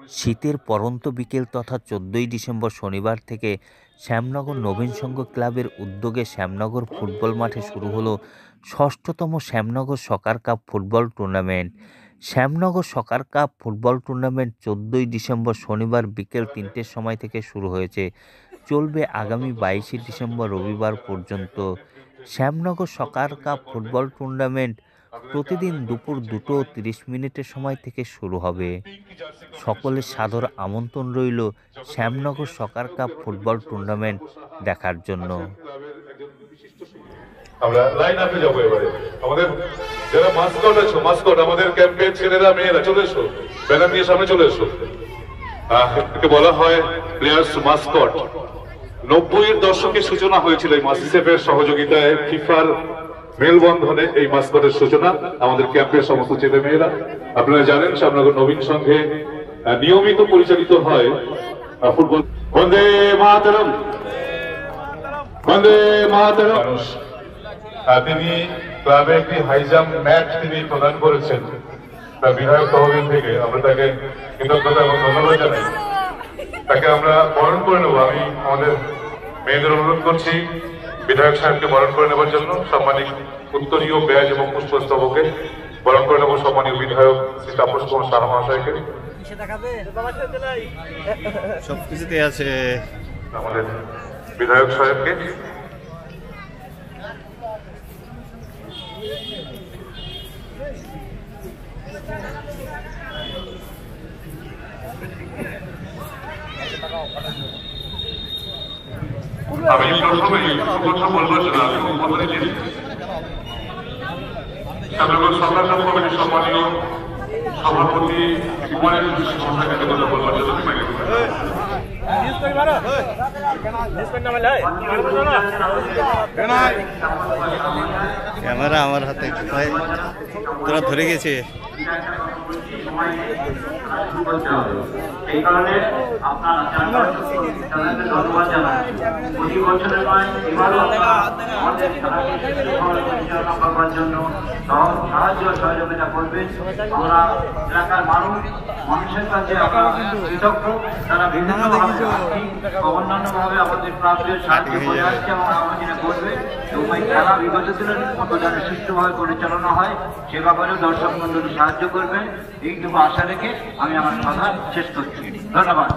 শীতের পড়ন্ত বিকেল তথা ১৪ই ডিসেম্বর শনিবার থেকে শ্যামনগর নবীন সংঘ ক্লাবের উদ্যোগে শ্যামনগর ফুটবল মাঠে শুরু হলো ষষ্ঠতম শ্যামনগর সকার কাপ ফুটবল টুর্নামেন্ট। শ্যামনগর সকার কাপ ফুটবল টুর্নামেন্ট ১৪ই ডিসেম্বর শনিবার বিকেল ৩টের সময় থেকে শুরু হয়েছে, চলবে আগামী ২২শে ডিসেম্বর রবিবার পর্যন্ত। শ্যামনগর সকার কাপ ফুটবল টুর্নামেন্ট প্রতিদিন দুপুর ২:৩০ সময় থেকে শুরু হবে। সকলের সাদর আমন্ত্রণ রইল শ্যামনগর সকার কাপ ফুটবল টুর্নামেন্ট দেখার জন্য। আমরা লাইন আপে যাবো এবারে। আমাদের যারা মাস্কট আছো, মাস্কট আমাদের ক্যাম্পের ছেলেরা মেয়েরা চলে এসো, ব্যানার নিয়ে সামনে চলে এসো। একে বলা হয় প্লেয়ার্স মাস্কট। ৯০-এর দশকে সূচনা হয়েছিল এই মাসিসেফের সহযোগিতায় ফিফার মেলবন্ধনে এই মাস্কটের সূচনা। আমাদের ক্যাম্পের সমস্ত ছেলে মেয়েরা, আপনারা জানেন শ্যামনগর নবীন সংঘে নিয়মিত পরিচালিত হয় ফুটবল। বন্দে মাতরম, বন্দে মাতরম। তিনি ক্লাবে একটি হাই জাম্প ম্যাচ তিনি প্রদান করেছেন বিধায়ক তহবিল থেকে। আমরা তাকে কৃতজ্ঞতা এবং ধন্যবাদ জানাই। তাকে আমরা বরণ করে নেবো। আমি আমাদের মেয়েদের অনুরোধ করছি বিধায়ক সাহেবকে বরণ করে নেবার জন্য। সম্মানিত উত্তরীয় ব্যাজ এবং পুষ্পস্তবকে বরণ করে নেবো সম্মানীয় বিধায়ক শ্রী তাপস কুমার সাহা মহাশয়কে। সবকিছুতে আছে আমাদের বিধায়ক সাহেবকে। আমি প্রথমেই কথা বলবার জন্য আমি অনুমতি দিই শ্যামনগর সরকার কমিটির সম্মানীয় সভাপতি কুমারের মহাশয়কে কথা বলবার জন্য ক্যামেরা আমার হাতে, তোরা ধরে গেছে। এই কারণে আপনারা তাদেরকে ধন্যবাদ জানাই। প্রতি বছরের নয়, এবারও আমাদের পরিচালনা করবার জন্য সাহায্য সহযোগিতা করবেন। আমরা এলাকার মানুষের কাছে আমরা কৃতজ্ঞ। তারা বিভিন্নভাবে অন্যান্যভাবে আমাদের ক্লাবকে সাহায্য করে আসছে এবং আগামী দিনে করবে। এবং এই খেলা বিগত দিনের মতো যেন সুষ্ঠুভাবে পরিচালনা হয় সে ব্যাপারেও দর্শক মন্ডলী সাহায্য করবেন, এইটুকু আশা রেখে আমি আমার কথা শেষ করছি। ধন্যবাদ।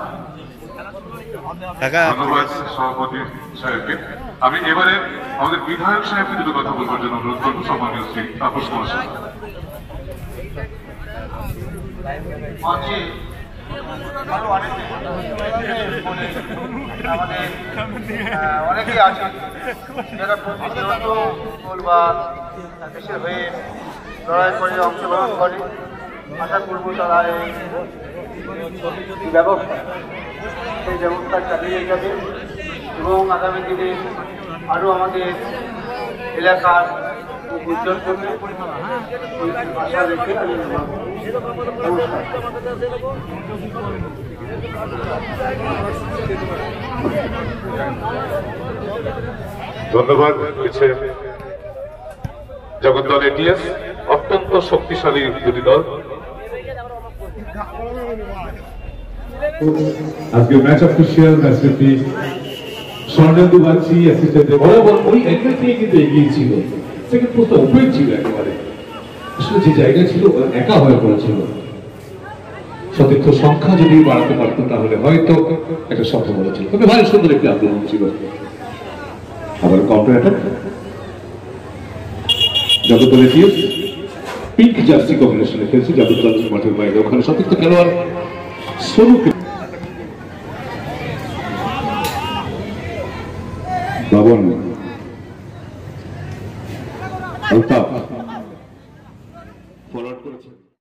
ধন্যবাদ সভাপতি সাহেবকে। আমি এবারে আমাদের বিধায়ক সাহেবকে দুটো কথা বলবার জন্য অনুরোধ করবো সম্মানীয় শ্রী তাপস কুমার সাহা। অনেকেই আছে যারা প্রতিনিয়ত বা দেশের হয়ে লড়াই করে অংশগ্রহণ করে। আশা করবো তারা এই ব্যবস্থা সেই ব্যবস্থা চালিয়ে যাবে এবং আগামী দিনে আরও আমাদের এলাকার উজ্জ্বল করবে আশা রেখে আমি ধন্যবাদ। রয়েছে জগদ্দল এটিএস, অত্যন্ত শক্তিশালী দুটি দল। আজকে match official match referee Swarnendu Bagchi assistant বরাবর ওই অ্যাঙ্গেল থেকে কিন্তু এগিয়ে ছিল। সেকেন্ড পোস্টটা ওপেন ছিল একেবারে, আসলে যে জায়গা ছিল একা হয়ে পড়েছিল। সতীর্থ সংখ্যা যদি বাড়াতে পারতো তাহলে হয়তো একটা সফলতা ছিল। তবে ভালো সুন্দর একটি আক্রমণ ছিল। আবার কাউন্টার অ্যাটাক। জগদ্দল এটিএস পিঙ্ক জার্সি কম্বিনেশনে খেলছে জগদ্দল মাঠের বাইরে। ওখানে সতীর্থ খেলোয়াড় সোনুকে বাবন আলতাফ